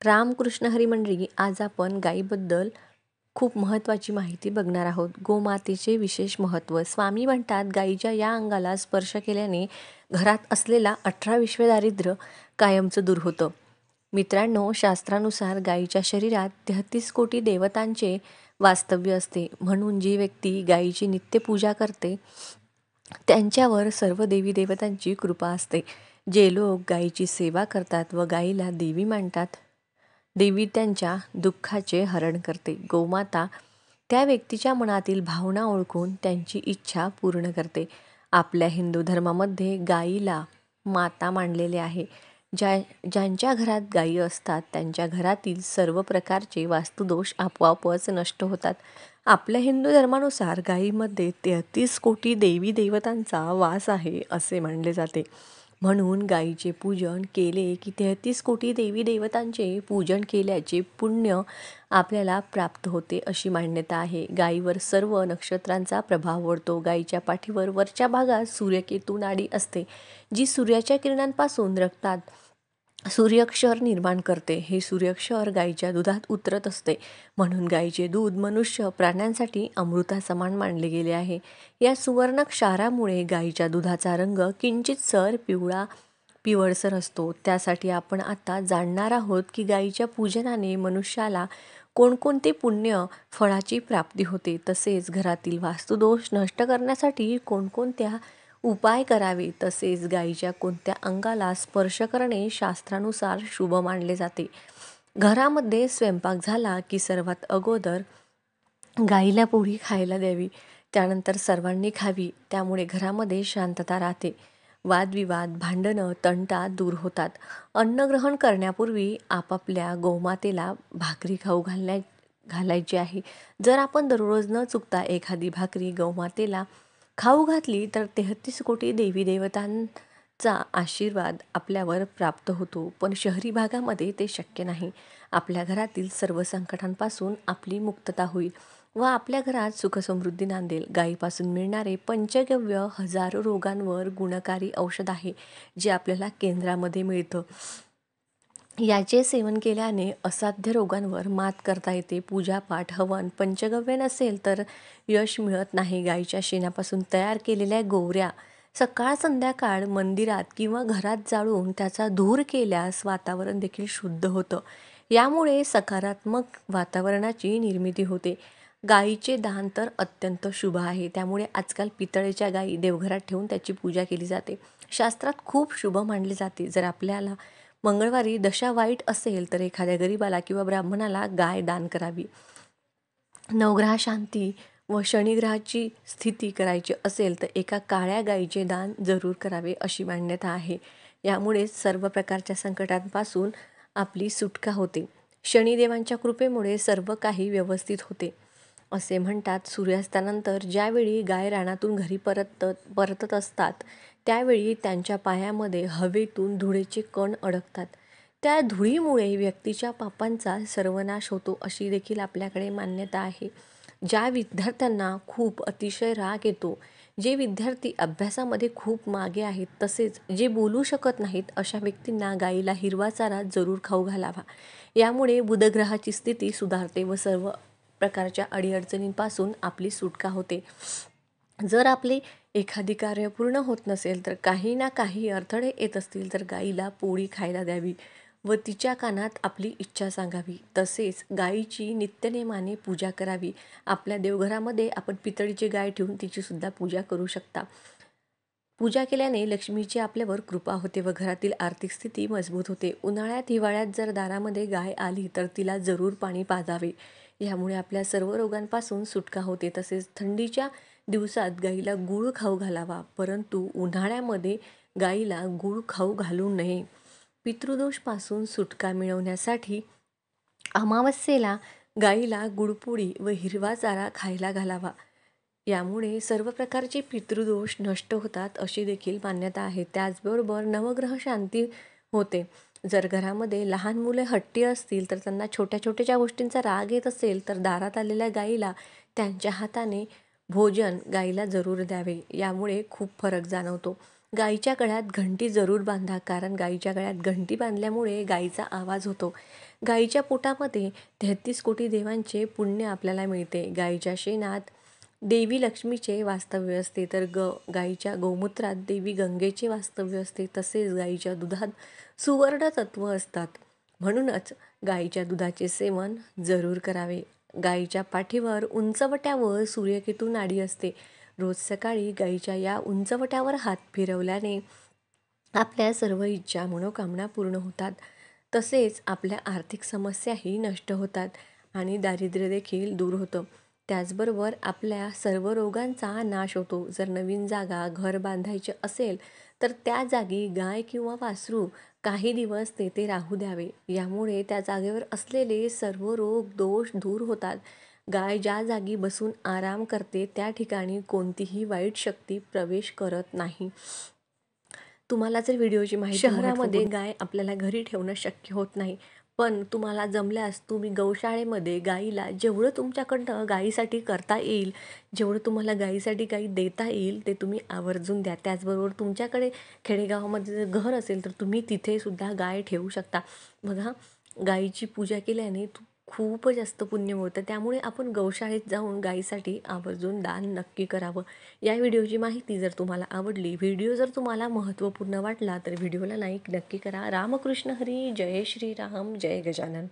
रामकृष्ण हरी मंडळी, आज आपण गायीबद्दल खूप महत्त्वाची माहिती बघणार आहोत. गोमातेचे विशेष महत्त्व. स्वामी म्हणतात, गायीच्या या अंगाला स्पर्श केल्याने घरात असलेला 18 विश्व दारिद्र्य कायमचं दूर होतं. मित्रांनो, शास्त्रानुसार गायीच्या शरीरात 33 कोटी देवतांचे वास्तव्य असते. म्हणून जी व्यक्ती गायीची नित्य पूजा करते त्यांच्यावर सर्व देवी देवतांची कृपा असते. जे लोक गायीची सेवा करतात व गायीला देवी मानतात, देवी त्यांच्या दुःखाचे हरण करते. गोमाता त्या व्यक्तीच्या मनातील भावना ओळखून त्यांची इच्छा पूर्ण करते. आपल्या हिंदू धर्मामध्ये गायीला माता मानलेले आहे. ज्यांच्या घरात गायी असतात त्यांच्या घरातील सर्व प्रकारचे वास्तुदोष आपोआपच नष्ट होतात. आपल्या हिंदू धर्मानुसार गायीमध्ये 33 कोटी देवी देवतांचा वास आहे असे मानले जाते. म्हणून गायीचे पूजन केले की 33 कोटी देवी देवतांचे पूजन केल्याचे पुण्य आपल्याला प्राप्त होते अशी मान्यता आहे. गायीवर सर्व नक्षत्रांचा प्रभाव पडतो. गायीच्या पाठीवर वरच्या भागात सूर्यकेतू नाडी असते, जी सूर्याच्या किरणांपासून रक्तात सूर्यक्षर निर्माण करते. हे सूर्यक्षर गायीच्या दुधात उतरत असते. म्हणून गायीचे दूध मनुष्य प्राण्यांसाठी अमृतासमान मानले गेले आहे. या सुवर्ण क्षारामुळे गायीच्या दुधाचा रंग किंचितसर पिवळसर असतो. त्यासाठी आपण आता जाणणार आहोत की गायीच्या पूजनाने मनुष्याला कोणकोणते पुण्य फळाची प्राप्ती होते, तसेच घरातील वास्तुदोष नष्ट करण्यासाठी कोणकोणत्या उपाय करावे, तसेच गायीच्या कोणत्या अंगाला स्पर्श करणे शास्त्रानुसार शुभ मानले जाते. घरामध्ये स्वयंपाक झाला की सर्वात अगोदर गायीला पोळी खायला द्यावी, त्यानंतर सर्वांनी खावी. त्यामुळे घरामध्ये शांतता राहते. वादविवाद, भांडणं, तंटा दूर होतात. अन्नग्रहण करण्यापूर्वी आपापल्या गोमातेला भाकरी खाऊ घालायची आहे. जर आपण दररोज न चुकता एखादी भाकरी गौमातेला खाऊ घातली तर 33 कोटी देवी देवतांचा आशीर्वाद आपल्यावर प्राप्त होतो. पण शहरी भागामध्ये ते शक्य नाही. आपल्या घरातील सर्व संकटांपासून आपली मुक्तता होईल व आपल्या घरात सुखसमृद्धी नांदेल. गायीपासून मिळणारे पंचगव्य हजारो रोगांवर गुणकारी औषध आहे, जे आपल्याला केंद्रामध्ये मिळतं. याचे सेवन केल्याने असाध्य रोगांवर मात करता येते. पूजापाठ, हवन, पंचगव्य नसेल तर यश मिळत नाही. गायीच्या शेणापासून तयार केलेल्या गोवऱ्या सकाळ संध्याकाळ मंदिरात किंवा घरात जाळून त्याचा धूर केल्यास वातावरण देखील शुद्ध होतं. यामुळे सकारात्मक वातावरणाची निर्मिती होते. गायीचे दान तर अत्यंत शुभ आहे. त्यामुळे आजकाल पितळेच्या गायी देवघरात ठेवून त्याची पूजा केली जाते. शास्त्रात खूप शुभ मानले जाते. जर आपल्याला मंगळवारी दशा वाईट असेल तर एखाद्या गरीबाला किंवा ब्राह्मणाला गाय दान करावी. नवग्रह शांती व शनिग्रहाची स्थिती करायची असेल तर एका काळ्या गायीचे दान जरूर करावे अशी मान्यता आहे. यामुळे सर्व प्रकारच्या संकटांपासून आपली सुटका होते. शनिदेवांच्या कृपेमुळे सर्व काही व्यवस्थित होते असे म्हणतात. सूर्यास्तानंतर ज्यावेळी गाय रानातून घरी परतत असतात त्यावेळी त्यांच्या पायामध्ये हवेतून धुळेचे कण अडकतात. त्या धुळीमुळे व्यक्तीच्या पापांचा सर्वनाश होतो अशी देखील आपल्याकडे मान्यता आहे. ज्या विद्यार्थ्यांना खूप अतिशय राग येतो, जे विद्यार्थी अभ्यासामध्ये खूप मागे आहेत, तसेच जे बोलू शकत नाहीत, अशा व्यक्तींना गायीला हिरवा चारा जरूर खाऊ घालावा. यामुळे बुधग्रहाची स्थिती सुधारते व सर्व प्रकारच्या अडीअडचणींपासून आपली सुटका होते. जर आपले एखादी कार्य पूर्ण होत नसेल तर काही ना काही अडथळे येत असतील तर गायीला पोळी खायला द्यावी व तिच्या कानात आपली इच्छा सांगावी. तसेच गायीची नित्यनेमाने पूजा करावी. आपल्या देवघरामध्ये आपण पितळीची गाय ठेवून तिची सुद्धा पूजा करू शकता. पूजा केल्याने लक्ष्मीची आपल्यावर कृपा होते व घरातील आर्थिक स्थिती मजबूत होते. उन्हाळ्यात हिवाळ्यात जर दारामध्ये गाय आली तर तिला जरूर पाणी पाजावे. यामुळे आपल्या सर्व रोगांपासून सुटका होते. तसेच थंडीच्या दिवसात गायीला गूळ खाऊ घालावा, परंतु उन्हाळ्यामध्ये गायीला गूळ खाऊ घालू नये. पितृदोषपासून सुटका मिळवण्यासाठी अमावस्येला गायीला गुळपोळी व हिरवा चारा खायला घालावा. यामुळे सर्व प्रकारचे पितृदोष नष्ट होतात अशी देखील मान्यता आहे. त्याचबरोबर नवग्रह शांती होते. जर घरामध्ये लहान मुले हट्टी असतील तर त्यांना छोट्या छोट्या गोष्टींचा राग येत असेल तर दारात आलेल्या गायीला त्यांच्या हाताने भोजन गायीला जरूर द्यावे. यामुळे खूप फरक जाणवतो. गाईच्या गळ्यात घंटी जरूर बांधा, कारण गाईच्या गळ्यात घंटी बांधल्यामुळे गाईचा आवाज होतो. गाईच्या पोटामध्ये 33 कोटी देवांचे पुण्य आपल्याला मिळते. गाईच्या शेणात देवी लक्ष्मीचे वास्तव्य असते, तर गाईच्या गोमूत्रात देवी गंगेचे वास्तव्य असते. तसेच गाईच्या दुधात सुवर्ण तत्व असतात. म्हणूनच गाईच्या दुधाचे सेवन जरूर करावे. गाईच्या पाठीवर उंचवट्यावर सूर्यकेतू नाडी असते. रोज सकाळी गाईच्या या उंचवट्यावर हात फिरवल्याने आपल्या सर्व इच्छा मनोकामना पूर्ण होतात. तसेच आपल्या आर्थिक समस्याही नष्ट होतात आणि दारिद्र्य देखील दूर होतं. त्याचबरोबर आपल्या सर्व रोगांचा नाश होतो. जर नवीन जागा घर बांधायचे असेल तर त्या जागी गाय किंवा वासरू काही दिवस तेथे राहू द्यावे. यामुळे त्या जागेवर असलेले सर्व रोग दोष दूर होतात. गाय ज्या जागी बसून आराम करते त्या ठिकाणी कोणतीही वाईट शक्ती प्रवेश करत नाही. तुम्हाला जर व्हिडिओची माहिती शहरामध्ये गाय आपल्याला घरी ठेवणं शक्य होत नाही, पण तुम्हाला जमल्यास तुम्ही गौशाळेमध्ये गाईला जेवढं तुमच्याकडनं गाईसाठी करता येईल, जेवढं तुम्हाला गाईसाठी काही देता येईल ते तुम्ही आवर्जून द्या. त्याचबरोबर तुमच्याकडे खेडेगावामध्ये जर घर असेल तर तुम्ही तिथे सुद्धा गाय ठेवू शकता. बघा, गाईची पूजा केल्याने खूप जास्त पुण्य मिळतं. त्यामुळे आपण गौशाळेत जाऊन गाईसाठी आवर्जून दान नक्की करावं. या व्हिडिओची माहिती जर तुम्हाला आवडली, व्हिडिओ जर तुम्हाला महत्त्वपूर्ण वाटला तर व्हिडिओला लाईक नक्की करा. रामकृष्ण हरी. जय श्रीराम. जय गजानन.